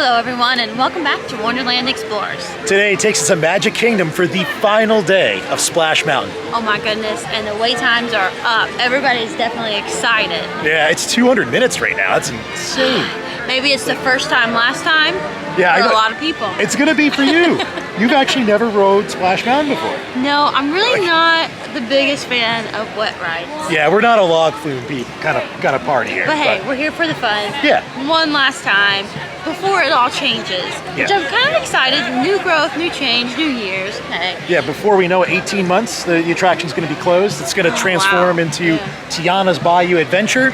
Hello everyone and welcome back to Wonderland Explorers. Today takes us to Magic Kingdom for the final day of Splash Mountain. Oh my goodness, and the wait times are up. Everybody's definitely excited. Yeah, it's 200 minutes right now. That's insane. Maybe it's the first time last time for a lot of people. It's gonna be for you. You've actually never rode Splash Mountain before. No, I'm really not the biggest fan of wet rides. Yeah, we're not a log flume beat kind of party here. But hey, we're here for the fun. Yeah. One last time before it all changes. Which I'm kind of excited. New growth, new change, new years. Hey. Yeah, before we know it, 18 months, the attraction's gonna be closed. It's gonna transform into Tiana's Bayou Adventure.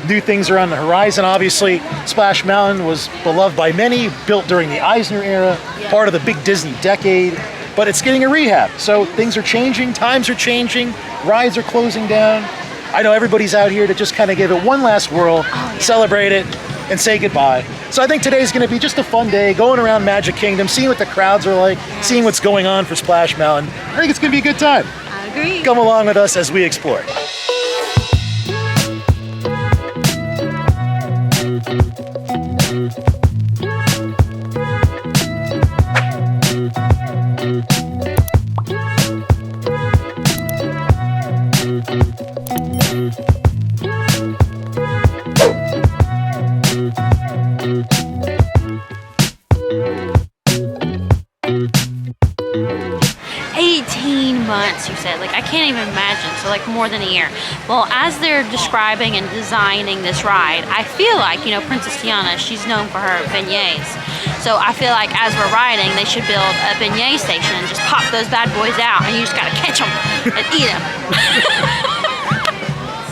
New things are on the horizon. Obviously, Splash Mountain was beloved by many, built during the Eisner era, part of the big Disney decade, but it's getting a rehab. So things are changing, times are changing, rides are closing down. I know everybody's out here to just kind of give it one last whirl, celebrate it, and say goodbye. So I think today's gonna be just a fun day, going around Magic Kingdom, seeing what the crowds are like, seeing what's going on for Splash Mountain. I think it's gonna be a good time. I agree. Come along with us as we explore. Months, you said. Like, I can't even imagine. So like more than a year. Well, as they're describing and designing this ride, I feel like, you know, Princess Tiana, she's known for her beignets. So I feel like as we're riding, they should build a beignet station and just pop those bad boys out and you just gotta catch them and eat them.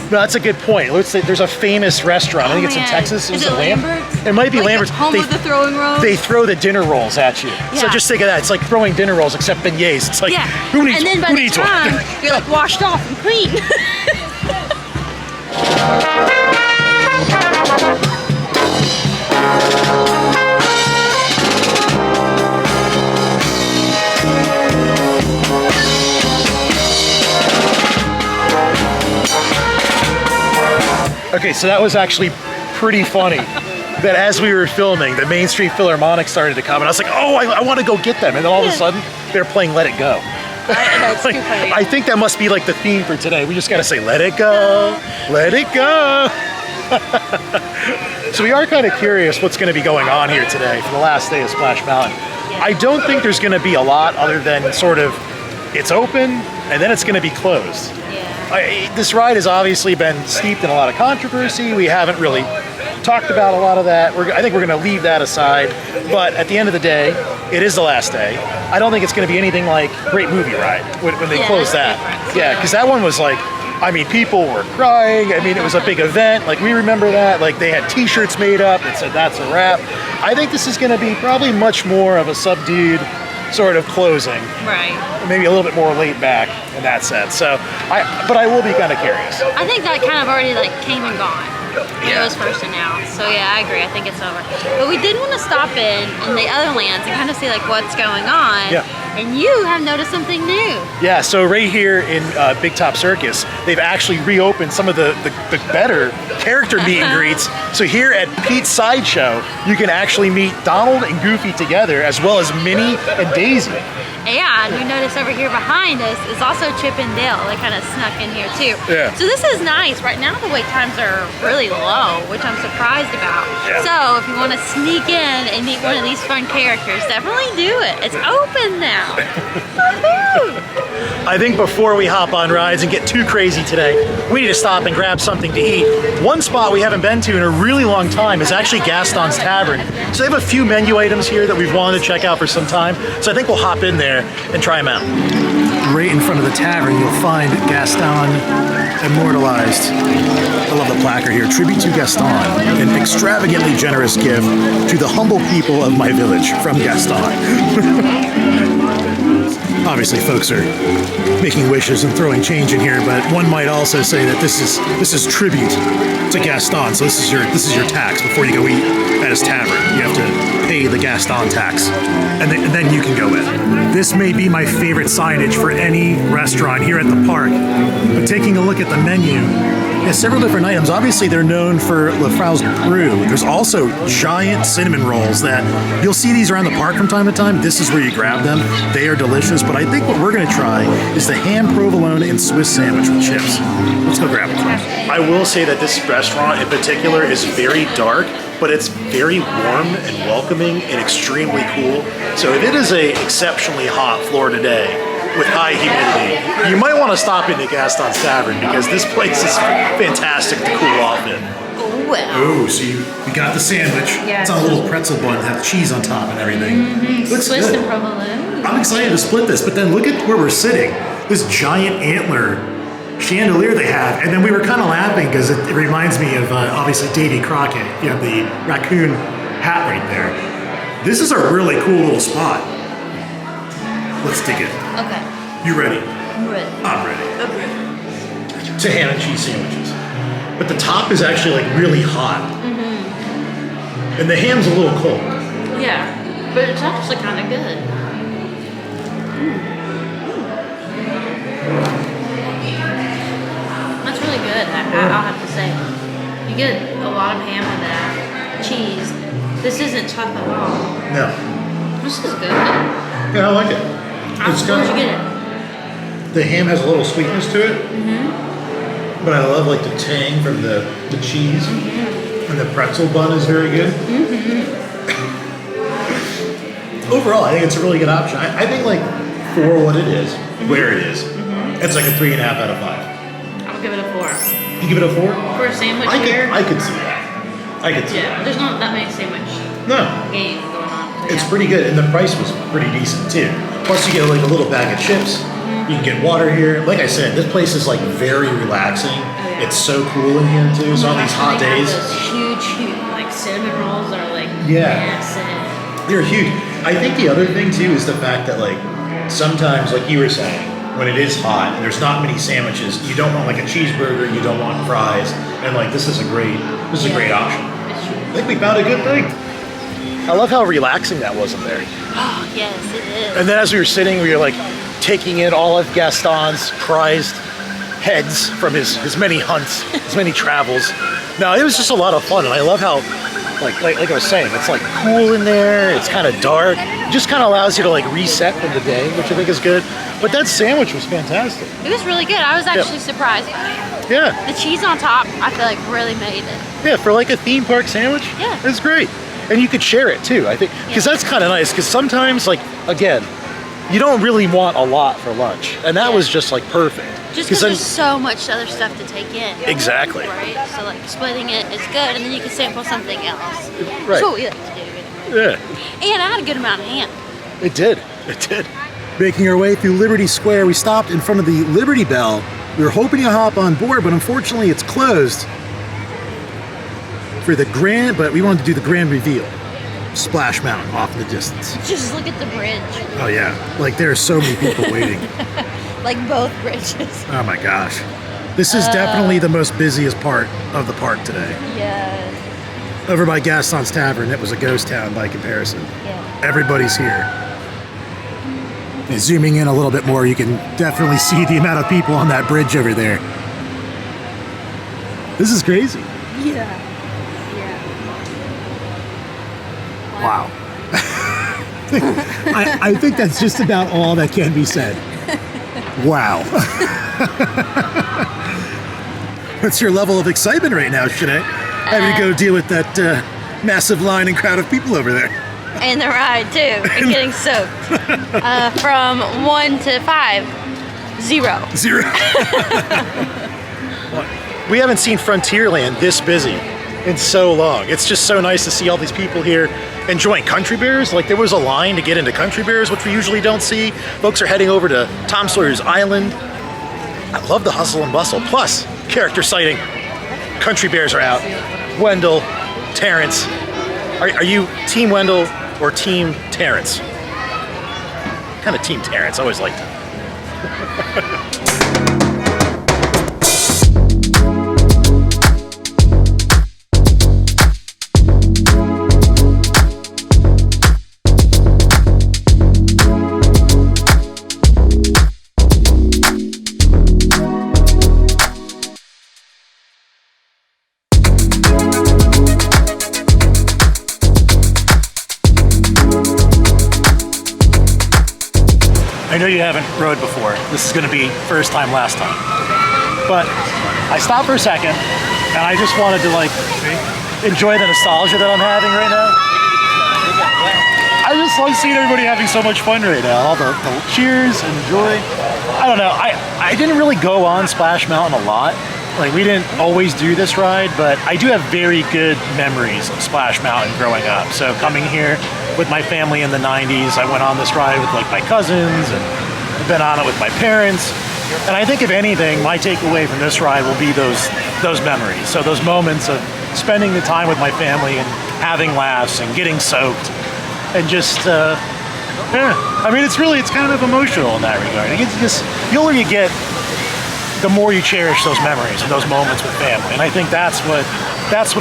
No, that's a good point. Let's say there's a famous restaurant. I think it's in Texas. Is it Lambert's? It might be like Lambert's. Home of the throwing rolls? They throw the dinner rolls at you. Yeah. So just think of that. It's like throwing dinner rolls except beignets. It's like, who needs one? And then by the time, you're like washed off and clean. Okay, so that was actually pretty funny that as we were filming, the Main Street Philharmonic started to come, and I was like, oh, I want to go get them. And then all of a sudden, they're playing Let It Go. That's too funny. I think that must be like the theme for today. We just got to say, let it go, let it go. So we are kind of curious what's going to be going on here today for the last day of Splash Mountain. I don't think there's going to be a lot other than sort of, it's open, and then it's going to be closed. This ride has obviously been steeped in a lot of controversy. We haven't really talked about a lot of that. I think we're going to leave that aside. But at the end of the day, it is the last day. I don't think it's going to be anything like Great Movie Ride when they close that. Yeah, because that one was like, I mean, people were crying. I mean, it was a big event. Like, we remember that. Like, they had T-shirts made up that said, that's a wrap. I think this is going to be probably much more of a subdued sort of closing. Right. Maybe a little bit more laid back in that sense. So, but I will be kind of curious. I think that kind of already like came and gone. It was first announced. So yeah, I agree. I think it's over. But we did want to stop in the other lands and kind of see like what's going on. Yeah. And you have noticed something new. Yeah, so right here in Big Top Circus, they've actually reopened some of the better character meet and greets. So here at Pete's Sideshow, you can actually meet Donald and Goofy together, as well as Minnie and Daisy. And we noticed over here behind us is also Chip and Dale. They kind of snuck in here too. Yeah. So this is nice. Right now the wait times are really low, which I'm surprised about. Yeah. So if you want to sneak in and meet one of these fun characters, definitely do it. It's open now. I think before we hop on rides and get too crazy today, we need to stop and grab something to eat. One spot we haven't been to in a really long time is actually Gaston's Tavern. So they have a few menu items here that we've wanted to check out for some time. So I think we'll hop in there and try them out. Right in front of the tavern, you'll find Gaston immortalized. I love the placard here. Tribute to Gaston, an extravagantly generous gift to the humble people of my village from Gaston. Obviously, folks are making wishes and throwing change in here, but one might also say that this is tribute to Gaston. So this is your tax before you go eat at his tavern. You have to pay the Gaston tax, and then you can go in. This may be my favorite signage for any restaurant here at the park. But taking a look at the menu, Yeah, several different items. Obviously, they're known for Lafrao's Brew. There's also giant cinnamon rolls that you'll see these around the park from time to time. This is where you grab them. They are delicious, but I think what we're going to try is the ham provolone and Swiss sandwich with chips. Let's go grab it. I will say that this restaurant in particular is very dark, but it's very warm and welcoming and extremely cool. So if it is a exceptionally hot Florida day with high humidity, you might want to stop into Gaston's Tavern because this place is fantastic to cool off in. Well. Oh, so you got the sandwich. Yeah. It's on a little pretzel bun, has cheese on top and everything. Looks Swiss good. and provolone. I'm excited to split this, but then look at where we're sitting. This giant antler chandelier they have, and then we were kind of laughing because it reminds me of obviously Davy Crockett. You have the raccoon hat right there. This is a really cool little spot. Let's dig in. Okay. You ready? I'm ready. I'm ready. I'm ready. To ham and cheese sandwiches. But the top is actually like really hot. And the ham's a little cold. Yeah, but it's actually kind of good. That's really good, I'll have to say. You get a lot of ham with that. Cheese. This isn't tough at all. No. This is good. Yeah, I like it. It's Where'd you get it? The ham has a little sweetness to it. But I love like the tang from the cheese. And the pretzel bun is very good. Overall, I think it's a really good option. I think like for what it is, where it is, it's like a 3.5 out of 5. I'll give it a 4. You give it a 4? For a sandwich I here? could see that. I could see Yeah, there's not that many sandwich that. No. game going on. So It's yeah. pretty good, and the price was pretty decent too. Plus, you get like a little bag of chips. You can get water here. Like I said, this place is like very relaxing. yeah. It's so cool in here too. So on these hot They have days, those huge, like cinnamon rolls are like Yeah. massive. they're huge. I think the other thing too is the fact that like sometimes, like you were saying, when it is hot and there's not many sandwiches, you don't want like a cheeseburger, you don't want fries, and like this is a great option. It's true. I think we found a good thing. I love how relaxing that was in there. Oh, yes, it is. And then as we were sitting, we were like taking in all of Gaston's prized heads from his many hunts, his many travels. No, it was just a lot of fun, and I love how, like I was saying, it's like cool in there. It's kind of dark. It just kind of allows you to like reset from the day, which I think is good. But that sandwich was fantastic. It was really good. I was actually surprised by it. Yeah, The cheese on top, I feel like really made it. yeah, for like a theme park sandwich. Yeah. It's great, and you could share it too. I think because that's kind of nice. Because sometimes, like again, you don't really want a lot for lunch, and that Yeah. was just like perfect. Just 'Cause because then- there's so much other stuff to take in. Exactly. Right? So like splitting it is good, and then you can sample something else. Right. That's what we like to do. Yeah. And I had a good amount of ham. It did. It did. Making our way through Liberty Square, we stopped in front of the Liberty Bell. We were hoping to hop on board, but unfortunately it's closed for the grand, but we wanted to do the grand reveal. Splash Mountain off in the distance. Just look at the bridge. Oh yeah, like there are so many people waiting. Like both bridges. Oh my gosh. This is definitely the most busiest part of the park today. Yes. Over by Gaston's Tavern, it was a ghost town by comparison. Yeah. Everybody's here. And zooming in a little bit more, you can definitely see the amount of people on that bridge over there. This is crazy. Yeah. Yeah. Wow. I think that's just about all that can be said. Wow. What's your level of excitement right now, Shanae? Having to go deal with that massive line and crowd of people over there. And the ride too, and getting soaked. From 1 to 5, 0. 0. We haven't seen Frontierland this busy in so long. It's just so nice to see all these people here enjoying Country Bears. Like there was a line to get into Country Bears, which we usually don't see. Folks are heading over to Tom Sawyer's Island. I love the hustle and bustle. Plus, character sighting. Country Bears are out. Wendell, Terrence. Are you Team Wendell or Team Terrence? Kind of Team Terrence. I always liked it. I know you haven't rode before. This is going to be first time, last time. But I stopped for a second, and I just wanted to like enjoy the nostalgia that I'm having right now. I just love seeing everybody having so much fun right now. All the cheers and joy. I don't know. I didn't really go on Splash Mountain a lot. Like, we didn't always do this ride, but I do have very good memories of Splash Mountain growing up. So coming here with my family in the 90s, I went on this ride with like my cousins and I've been on it with my parents. And I think if anything, my takeaway from this ride will be those memories. So those moments of spending the time with my family and having laughs and getting soaked and just, I mean, it's kind of emotional in that regard. The older you get, the more you cherish those memories and those moments with family. And I think that's what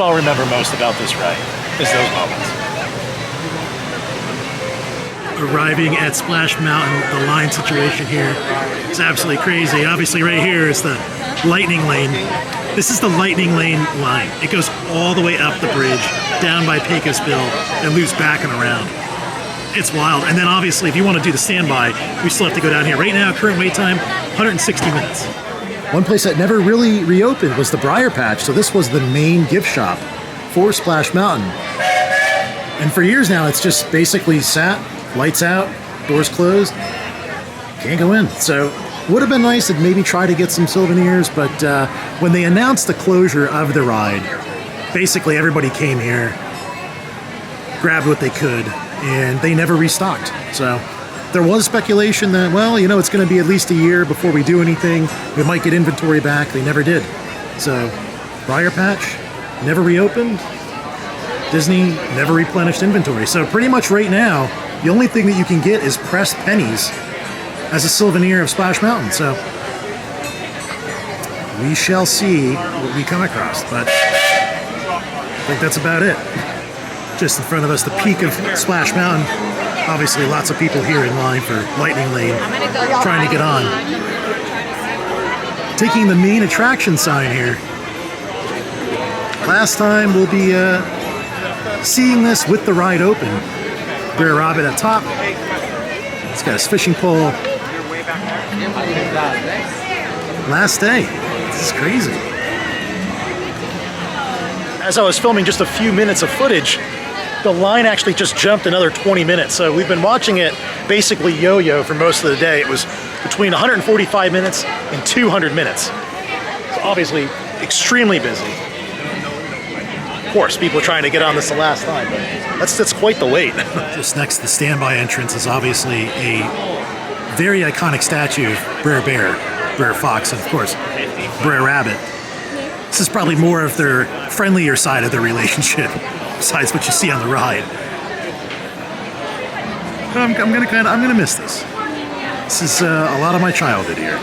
I'll remember most about this ride, is those moments. Arriving at Splash Mountain, the line situation here is absolutely crazy. Obviously right here is the lightning lane. This is the lightning lane line. It goes all the way up the bridge, down by Pecosville, and loops back and around. It's wild. And then obviously if you want to do the standby, we still have to go down here. Right now, current wait time, 160 minutes. One place that never really reopened was the Briar Patch, so this was the main gift shop for Splash Mountain. And for years now, it's just basically sat, lights out, doors closed, can't go in. So would have been nice to maybe try to get some souvenirs, but when they announced the closure of the ride, basically everybody came here, grabbed what they could, and they never restocked. So there was speculation that, well, you know, it's going to be at least a year before we do anything. We might get inventory back. They never did. So Briar Patch never reopened. Disney never replenished inventory. So pretty much right now, the only thing that you can get is pressed pennies as a souvenir of Splash Mountain. So we shall see what we come across. But I think that's about it. Just in front of us, the peak of Splash Mountain. Obviously, lots of people here in line for Lightning Lane, trying to get on. Taking the main attraction sign here. Last time we'll be seeing this with the ride open. Brer Rabbit at top. He's got his fishing pole. Last day. This is crazy. As I was filming just a few minutes of footage, the line actually just jumped another 20 minutes. So we've been watching it basically yo-yo for most of the day. It was between 145 minutes and 200 minutes. So obviously extremely busy. Of course, people are trying to get on this the last time, but that's quite the wait. Just next to the standby entrance is obviously a very iconic statue of Brer Bear, Brer Fox, and of course, Brer Rabbit. This is probably more of their friendlier side of their relationship, besides what you see on the ride. I'm gonna miss this. This is a lot of my childhood here.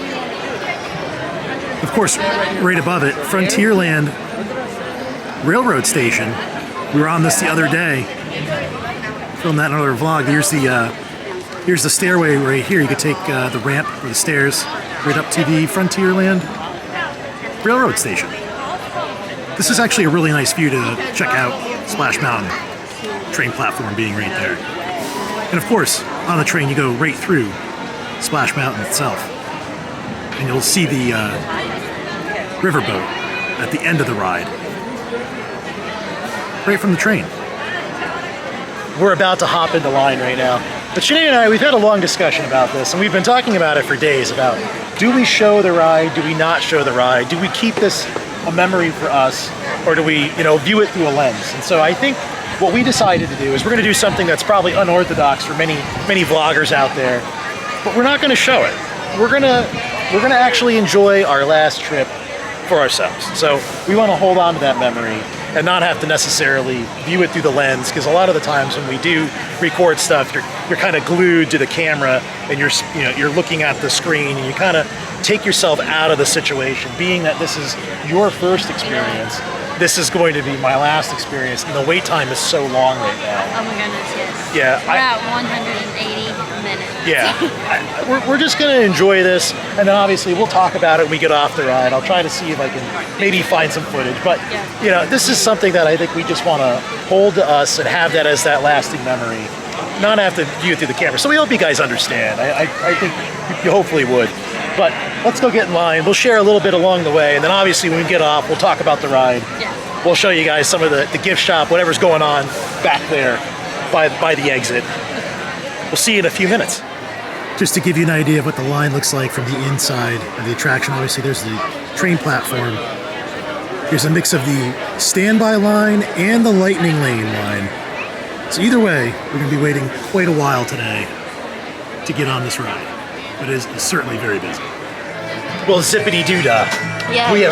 Of course, right above it, Frontierland Railroad Station. We were on this the other day. Filmed that in another vlog. Here's the stairway right here. You could take the ramp or the stairs right up to the Frontierland Railroad Station. This is actually a really nice view to check out Splash Mountain, train platform being right there. And of course, on the train you go right through Splash Mountain itself. And you'll see the riverboat at the end of the ride. Right from the train. We're about to hop into line right now. But Jeannie and I, we've had a long discussion about this, and we've been talking about it for days, about do we show the ride, do we not show the ride, do we keep this a memory for us, or do we, view it through a lens? And so I think what we decided to do is we're going to do something that's probably unorthodox for many vloggers out there, but we're not going to show it. We're gonna actually enjoy our last trip for ourselves. So we want to hold on to that memory and not have to necessarily view it through the lens, because a lot of the times when we do record stuff, you're kind of glued to the camera and you're looking at the screen, and you kind of take yourself out of the situation. Being that this is your first experience, this is going to be my last experience, and the wait time is so long right now. Oh my goodness, yes. Yeah, we're at 180 minutes. Yeah, we're just gonna enjoy this, and then obviously we'll talk about it when we get off the ride. I'll try to see if I can maybe find some footage, but this is something that I think we just want to hold to us and have that as that lasting memory. not have to view it through the camera. So we hope you guys understand. I think you hopefully would. But let's go get in line. We'll share a little bit along the way, and then obviously when we get off, we'll talk about the ride. Yeah. We'll show you guys some of the gift shop, whatever's going on back there by the exit. We'll see you in a few minutes. Just to give you an idea of what the line looks like from the inside of the attraction, obviously there's the train platform. Here's a mix of the standby line and the lightning lane line. So either way, we're going to be waiting quite a while today to get on this ride. But it is certainly very busy. Well, zippity doo dah. Yeah, we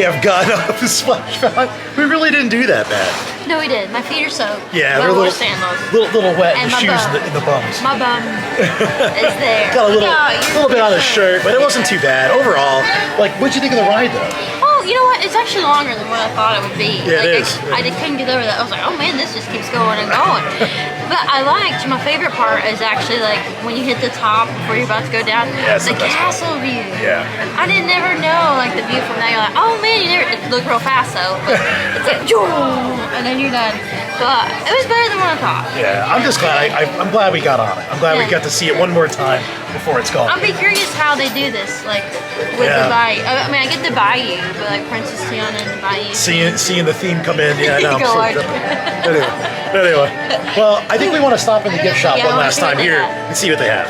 have gotten up the Splash Mountain. We really didn't do that bad. No, we did. My feet are soaked. Yeah, I they're wore little sandals. little wet in And the my shoes bum. in the bums. My bum is there. Got a No, little bit on the shirt, but it wasn't too bad overall. Like, what'd you think of the ride though? Oh, you know what? It's actually longer than what I thought it would be. Yeah, it like, is. I couldn't get over that. I was like, oh man, this just keeps going and going. But I liked, my favorite part is actually like when you hit the top before you're about to go down, That's the the best part. castle view. Yeah. I didn't never know like the view from there. You're like, oh man, you never, it looked real fast though. But it's like, and then you're done. But it was better than what I thought. Yeah, I'm just glad. I'm glad we got on it. I'm glad we Yeah. got to see it one more time before it's gone. I'll be curious how they do this, like with Yeah. the bayou. I mean, I get the bayou, but like Princess Tiana and the bayou. Seeing the theme come in, yeah, I know. I'm Go so on. anyway, well, I think we want to stop in the gift shop Yeah, one I wanna last see what time they here have. and see what they have.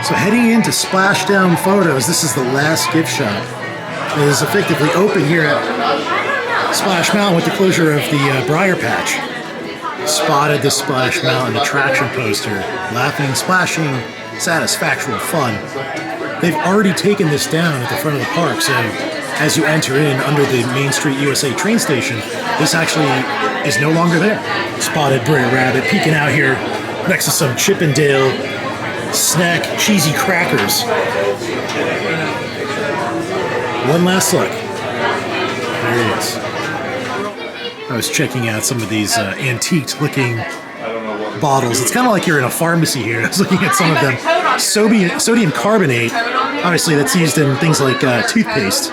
So heading into Splashdown Photos, this is the last gift shop. It is effectively open here at Splash Mountain with the closure of the Briar Patch. Spotted the Splash Mountain attraction poster, laughing, splashing, satisfactual fun. They've already taken this down at the front of the park, so as you enter in under the Main Street USA train station, this actually is no longer there. Spotted Brer Rabbit peeking out here next to some Chippendale snack cheesy crackers. One last look. There he is. I was checking out some of these antiqued looking bottles. It's kind of like you're in a pharmacy here. I was looking at some of them. Sodium carbonate, obviously that's used in things like toothpaste.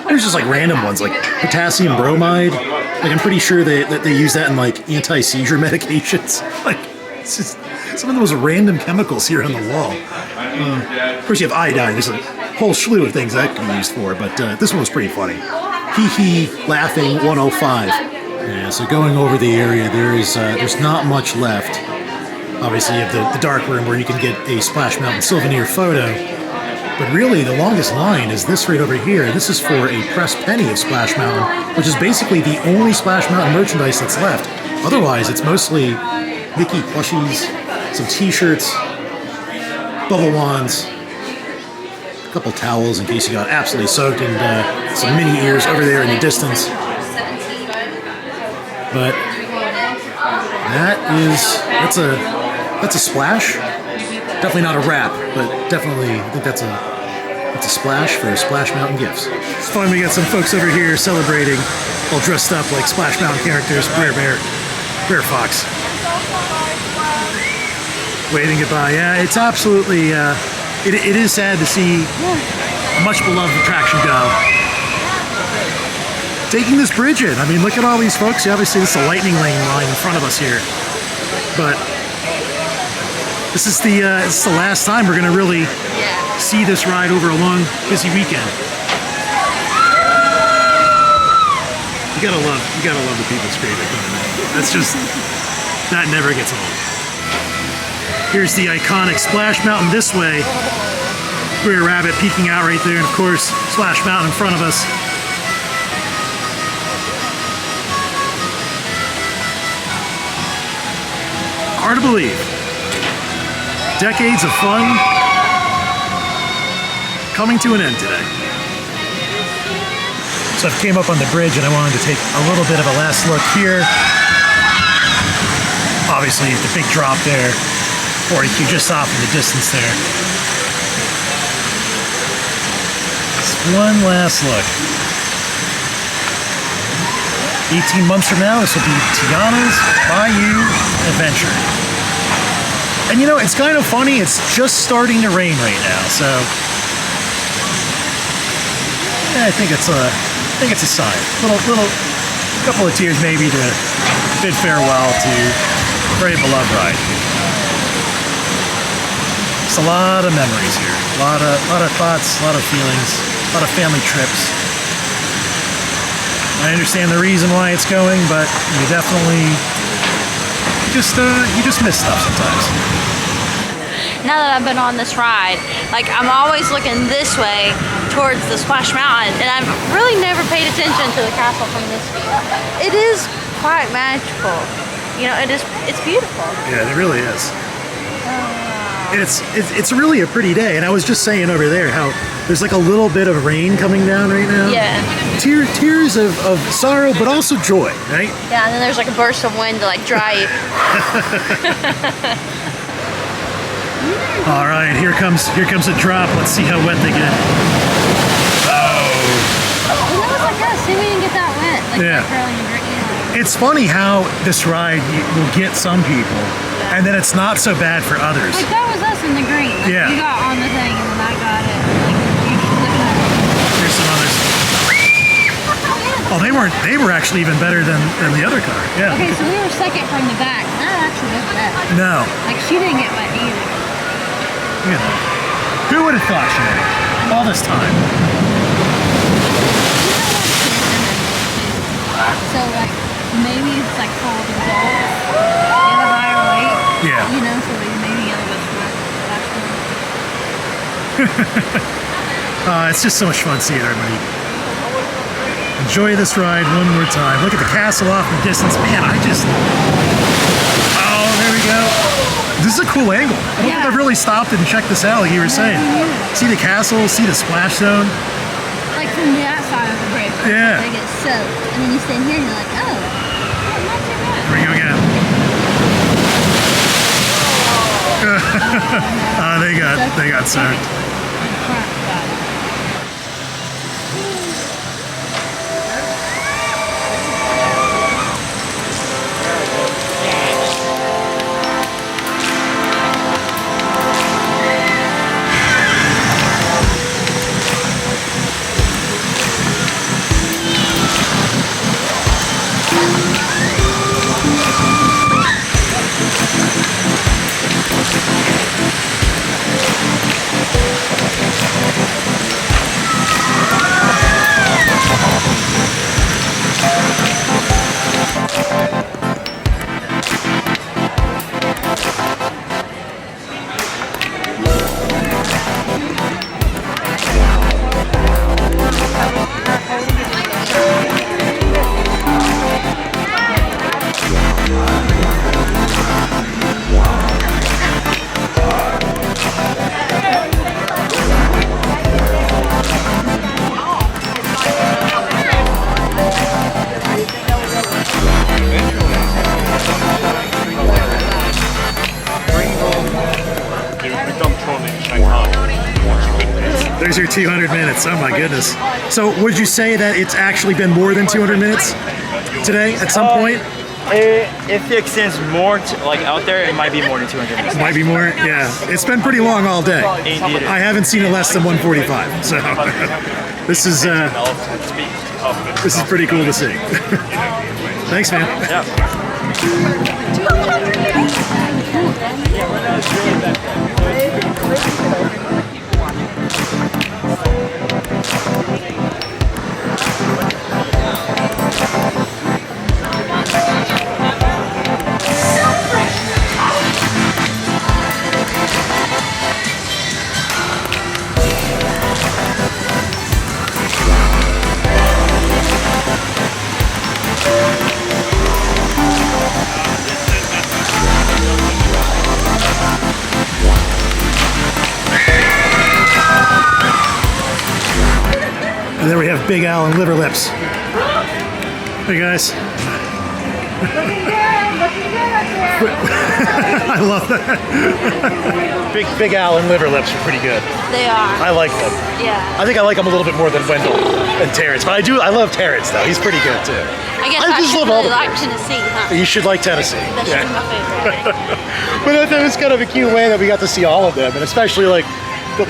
There's just like random ones like potassium bromide. Like I'm pretty sure that they use that in like anti-seizure medications. Like it's just some of the most random chemicals here on the wall. Of course you have iodine. There's a whole slew of things that can be used for, but this one was pretty funny. Hee hee, laughing 105. Yeah, so going over the area, there's not much left. Obviously, you have the dark room where you can get a Splash Mountain souvenir photo. But really, the longest line is this right over here. This is for a pressed penny of Splash Mountain, which is basically the only Splash Mountain merchandise that's left. Otherwise, it's mostly Mickey plushies, some t-shirts, bubble wands, a couple towels in case you got absolutely soaked, and some mini ears over there in the distance. But that's a splash. Definitely not a wrap, but definitely I think that's a splash for Splash Mountain gifts. It's fun. We got some folks over here celebrating, all dressed up like Splash Mountain characters. Brer Bear, Brer Fox, waving goodbye. Yeah, it's absolutely. It is sad to see a much beloved attraction go. Taking this bridge in. I mean, look at all these folks. You obviously this is a lightning lane line in front of us here, but this is the last time we're gonna really see this ride over a long, busy weekend. You gotta love the people screaming. That's just that never gets old. Here's the iconic Splash Mountain this way. Brer Rabbit peeking out right there, and of course Splash Mountain in front of us. Hard to believe. Decades of fun coming to an end today. So I came up on the bridge and I wanted to take a little bit of a last look here. Obviously the big drop there, 42 just off in the distance there. Just one last look. 18 months from now, this will be Tiana's Bayou Adventure. And you know, it's kind of funny, it's just starting to rain right now, so yeah, I think it's a sign. Little couple of tears maybe to bid farewell to Very beloved ride. It's a lot of memories here. A lot of thoughts, a lot of feelings, a lot of family trips. I understand the reason why it's going, but you definitely you just miss stuff sometimes. Now that I've been on this ride, like I'm always looking this way towards the Splash Mountain, and I've really never paid attention to the castle from this view. It is quite magical. You know, it's beautiful. Yeah, it really is. And it's really a pretty day. And I was just saying over there how there's like a little bit of rain coming down right now. Yeah. Tears of sorrow, but also joy, right? Yeah, and then there's like a burst of wind to like dry you. All right, here comes a drop. Let's see how wet they get. Oh. Well, that was like us. See, we didn't get that wet. Like Yeah. It's funny how this ride will get some people, and then it's not so bad for others. Like that was us in the green. Like, Yeah. You got on the thing and then I got it. Like you just look at it. Here's some others. Oh, they were actually even better than the other car. Yeah. Okay, so we were second from the back. That actually was bad. No. Like she didn't get wet either. Yeah. Who would have thought, Sharon? All this time. So like maybe it's like full of adults. They have a higher weight. Yeah. You know, so like maybe the other bus It's just so much fun seeing everybody enjoy this ride one more time. Look at the castle off in the distance. Man, oh, there we go. This is a cool angle. I don't think I've really stopped and checked this out like you were saying. See the castle, see the splash zone. like from the outside of the bridge. Yeah. They get soaked. And then you stand here and you're like, oh, not too bad. Here we go again. They got soaked. There's your 200 minutes. Oh my goodness. So would you say that it's actually been more than 200 minutes today at some point? If it extends more to, like out there, it might be more than 200 minutes. Might be more? Yeah. It's been pretty long all day. Indeed. I haven't seen it less than 145. So this is pretty cool to see. Thanks, man. Yeah. And then we have Big Al and Liver Lips. Hey guys. I love that. Big Al and Liver Lips are pretty good. They are. I like them. Yeah. I think I like them a little bit more than Wendell and Terrence, but I love Terrence though. He's pretty good too. I guess I I just should love all really the- like Tennessee, huh? You should like Tennessee. That should be my favorite. But that was kind of a cute way that we got to see all of them, and especially like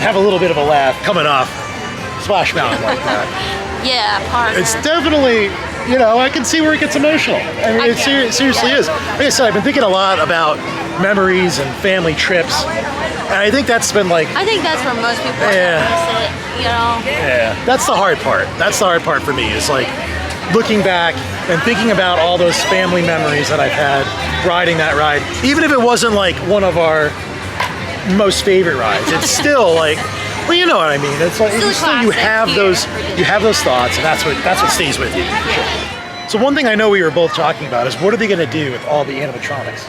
have a little bit of a laugh coming off Splash Mountain like that. Yeah, part of It's definitely you know, I can see where it gets emotional. I mean, it seriously is. Like I said, I've been thinking a lot about memories and family trips, and I think that's been like, I think that's where most people Yeah. miss it, you know? yeah, that's the hard part. That's the hard part for me, is like looking back and thinking about all those family memories that I've had riding that ride. Even if it wasn't like one of our most favorite rides, it's still like, well, you know what I mean. It's like Still a still you classic have here those for Disney. you have those thoughts, and that's what stays with you. So one thing I know we were both talking about is, what are they going to do with all the animatronics?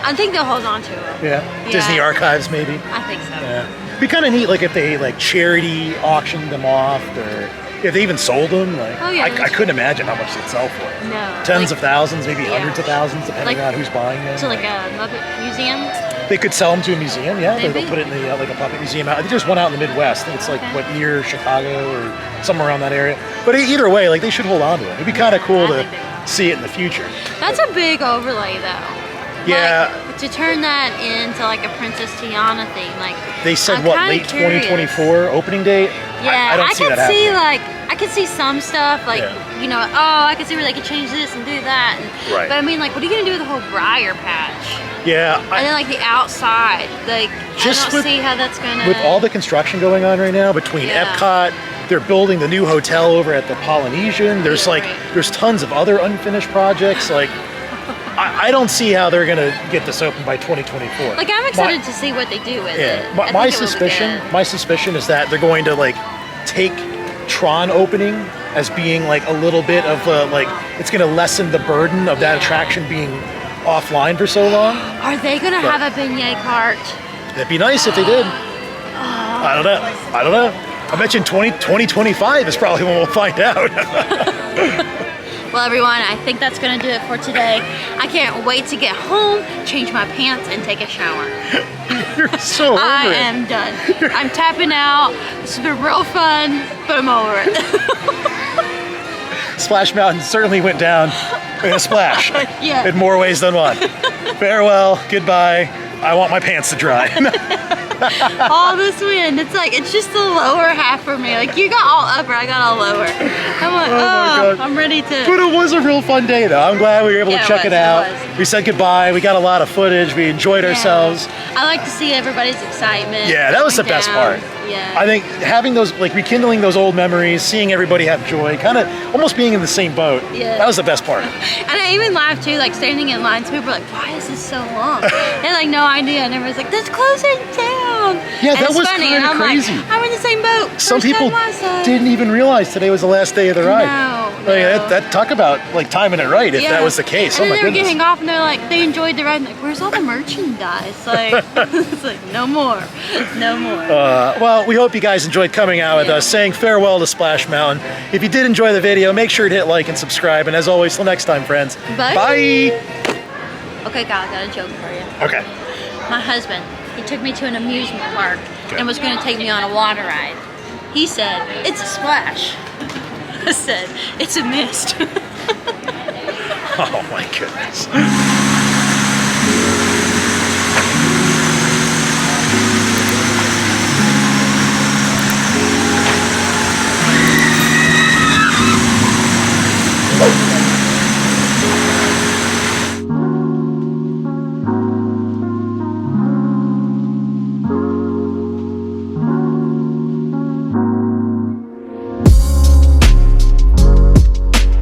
I think they'll hold on to it. Yeah, Disney Archives maybe. I think so. Yeah, be kind of neat, like if they like charity auctioned them off, or if they even sold them. Like, Oh, yeah, I that's couldn't imagine how much they'd sell for. No. Tens like, of thousands, maybe Yeah. hundreds of thousands, depending Like, on who's buying them. to like a Muppet museum. They could sell them to a museum, yeah. Maybe. They'll put it in the like a puppet museum. I think there's one out in the Midwest. I think it's like Okay. near Chicago or somewhere around that area. But either way, like they should hold on to it. It'd be kind of cool I to think they will. see it in the future. That's a big overlay though. Yeah. Like, to turn that into like a Princess Tiana thing, like They said I'm what, kinda late curious. 2024 opening date? Yeah, I don't see could that see happening. like I could see some stuff like Yeah. you know, oh, I could see where they could change this and do that. And, Right. But I mean, like, what are you gonna do with the whole Briar Patch? Yeah, And then like the outside, like Just I don't with- see how that's gonna. with all the construction going on right now between Yeah. Epcot, they're building the new hotel over at the Polynesian. There's Yeah, like right. there's tons of other unfinished projects. Like I don't see how they're gonna get this open by 2024. Like I'm excited to see what they do with it. Yeah, I my think it will be suspicion, good. my suspicion is that they're going to like take Tron opening as being like a little bit of like it's going to lessen the burden of that attraction being offline for so long. Are they gonna But- have a beignet cart? That'd be nice if they did. I don't know. I don't know. I bet you in 2025 is probably when we'll find out. Well, everyone, I think that's gonna do it for today. I can't wait to get home, change my pants, and take a shower. You're so over I it. am done. I'm tapping out. This has been real fun, but I'm over it. Splash Mountain certainly went down in a splash. Yeah. In more ways than one. Farewell, goodbye. I want my pants to dry. All this wind, it's like, it's just the lower half for me. Like, you got all upper, I got all lower. I'm like, Oh my God. I'm ready to. But it was a real fun day though. I'm glad we were able Yeah, to it check was, it out. it was. We said goodbye. We got a lot of footage. We enjoyed ourselves. I like to see everybody's excitement. Yeah, that was the going best down. part. Yeah. I think having those, like rekindling those old memories, seeing everybody have joy, kind of almost being in the same boat. Yeah. That was the best part. And I even laughed too, like standing in lines, people were like, why is this so long? They had like no idea, and everyone's like, that's closing down. Yeah, And that it's was funny, kinda and I'm crazy. Like, I'm in the same boat. Some First people time I saw it. didn't even realize today was the last day of the ride. No, Like, no. that talk about like timing it right if Yeah. that was the case. And Oh then my they were goodness. getting off, and they're like, they enjoyed the ride. And like, where's all the merchandise? Like, it's like, no more, no more. Well, we hope you guys enjoyed coming out with Yeah. us, saying farewell to Splash Mountain. If you did enjoy the video, make sure to hit like and subscribe. And as always, till next time, friends. Bye. Bye. Okay, God, I got a joke for you. Okay. My husband, he took me to an amusement park Okay. and was going to take me on a water ride. He said, it's a splash. I said, it's a mist. Oh my goodness.